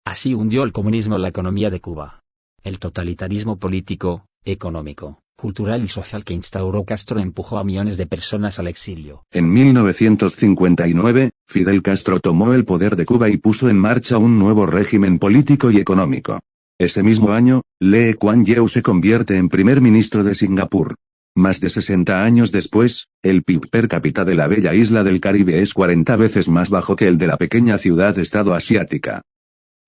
Así hundió el comunismo la economía de Cuba. El totalitarismo político, económico, cultural y social que instauró Castro empujó a millones de personas al exilio. En 1959, Fidel Castro tomó el poder de Cuba y puso en marcha un nuevo régimen político y económico. Ese mismo año, Lee Kuan Yew se convierte en primer ministro de Singapur. Más de 60 años después, el PIB per cápita de la bella isla del Caribe es 40 veces más bajo que el de la pequeña ciudad-estado asiática.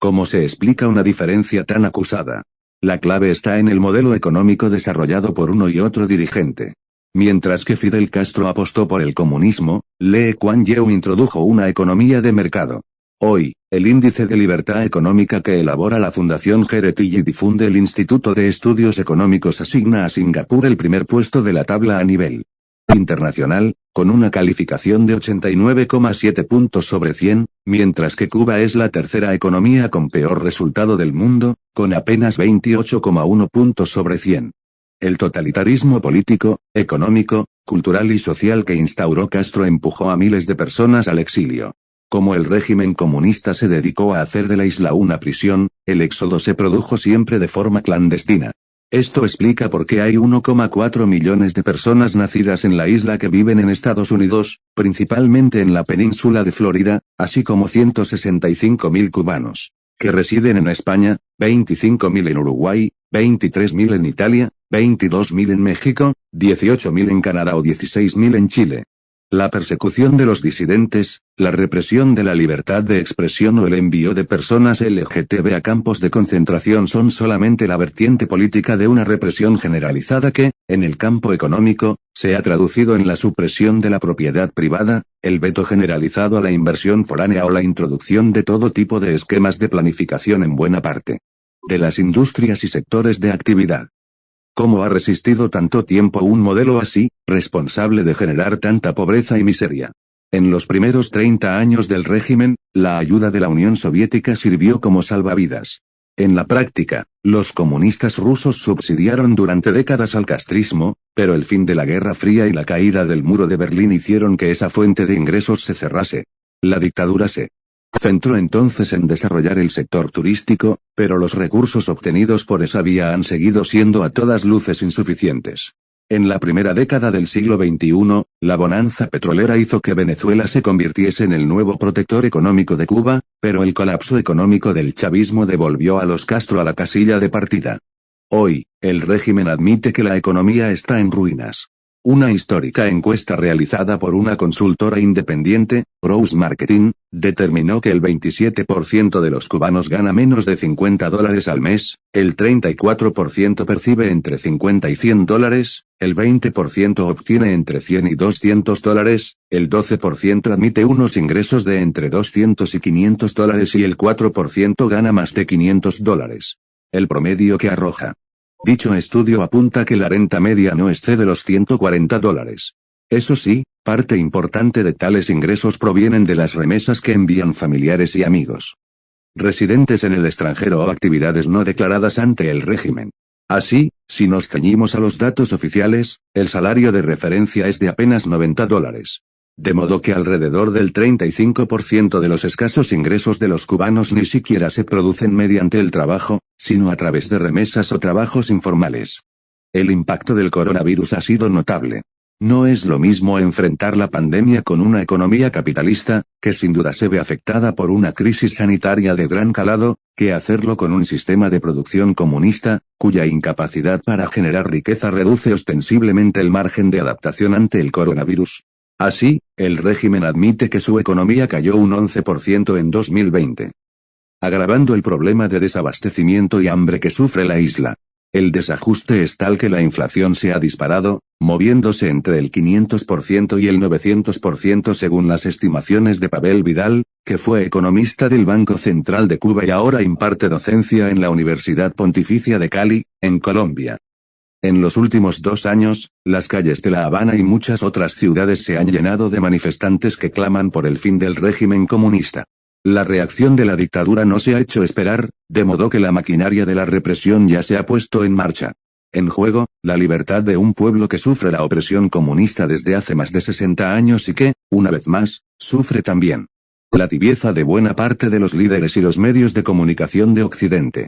¿Cómo se explica una diferencia tan acusada? La clave está en el modelo económico desarrollado por uno y otro dirigente. Mientras que Fidel Castro apostó por el comunismo, Lee Kuan Yew introdujo una economía de mercado. Hoy, el índice de libertad económica que elabora la Fundación Getty y difunde el Instituto de Estudios Económicos asigna a Singapur el primer puesto de la tabla a nivel internacional, con una calificación de 89,7 puntos sobre 100, mientras que Cuba es la tercera economía con peor resultado del mundo, con apenas 28,1 puntos sobre 100. El totalitarismo político, económico, cultural y social que instauró Castro empujó a miles de personas al exilio. Como el régimen comunista se dedicó a hacer de la isla una prisión, el éxodo se produjo siempre de forma clandestina. Esto explica por qué hay 1,4 millones de personas nacidas en la isla que viven en Estados Unidos, principalmente en la península de Florida, así como 165.000 cubanos, que residen en España, 25.000 en Uruguay, 23.000 en Italia, 22.000 en México, 18.000 en Canadá o 16.000 en Chile. La persecución de los disidentes, la represión de la libertad de expresión o el envío de personas LGTB a campos de concentración son solamente la vertiente política de una represión generalizada que, en el campo económico, se ha traducido en la supresión de la propiedad privada, el veto generalizado a la inversión foránea o la introducción de todo tipo de esquemas de planificación en buena parte de las industrias y sectores de actividad. ¿Cómo ha resistido tanto tiempo un modelo así, responsable de generar tanta pobreza y miseria? En los primeros 30 años del régimen, la ayuda de la Unión Soviética sirvió como salvavidas. En la práctica, los comunistas rusos subsidiaron durante décadas al castrismo, pero el fin de la Guerra Fría y la caída del muro de Berlín hicieron que esa fuente de ingresos se cerrase. La dictadura se centró entonces en desarrollar el sector turístico, pero los recursos obtenidos por esa vía han seguido siendo a todas luces insuficientes. En la primera década del siglo XXI, la bonanza petrolera hizo que Venezuela se convirtiese en el nuevo protector económico de Cuba, pero el colapso económico del chavismo devolvió a los Castro a la casilla de partida. Hoy, el régimen admite que la economía está en ruinas. Una histórica encuesta realizada por una consultora independiente, Rose Marketing, determinó que el 27% de los cubanos gana menos de $50 al mes, el 34% percibe entre 50 y $100, el 20% obtiene entre 100 y $200, el 12% admite unos ingresos de entre 200 y $500 y el 4% gana más de $500. El promedio que arroja dicho estudio apunta que la renta media no excede los $140. Eso sí, parte importante de tales ingresos provienen de las remesas que envían familiares y amigos residentes en el extranjero o actividades no declaradas ante el régimen. Así, si nos ceñimos a los datos oficiales, el salario de referencia es de apenas $90. De modo que alrededor del 35% de los escasos ingresos de los cubanos ni siquiera se producen mediante el trabajo, sino a través de remesas o trabajos informales. El impacto del coronavirus ha sido notable. No es lo mismo enfrentar la pandemia con una economía capitalista, que sin duda se ve afectada por una crisis sanitaria de gran calado, que hacerlo con un sistema de producción comunista, cuya incapacidad para generar riqueza reduce ostensiblemente el margen de adaptación ante el coronavirus. Así, el régimen admite que su economía cayó un 11% en 2020. Agravando el problema de desabastecimiento y hambre que sufre la isla. El desajuste es tal que la inflación se ha disparado, moviéndose entre el 500% y el 900% según las estimaciones de Pavel Vidal, que fue economista del Banco Central de Cuba y ahora imparte docencia en la Universidad Pontificia de Cali, en Colombia. En los últimos 2 años, las calles de La Habana y muchas otras ciudades se han llenado de manifestantes que claman por el fin del régimen comunista. La reacción de la dictadura no se ha hecho esperar, de modo que la maquinaria de la represión ya se ha puesto en marcha. En juego, la libertad de un pueblo que sufre la opresión comunista desde hace más de 60 años y que, una vez más, sufre también La tibieza de buena parte de los líderes y los medios de comunicación de Occidente.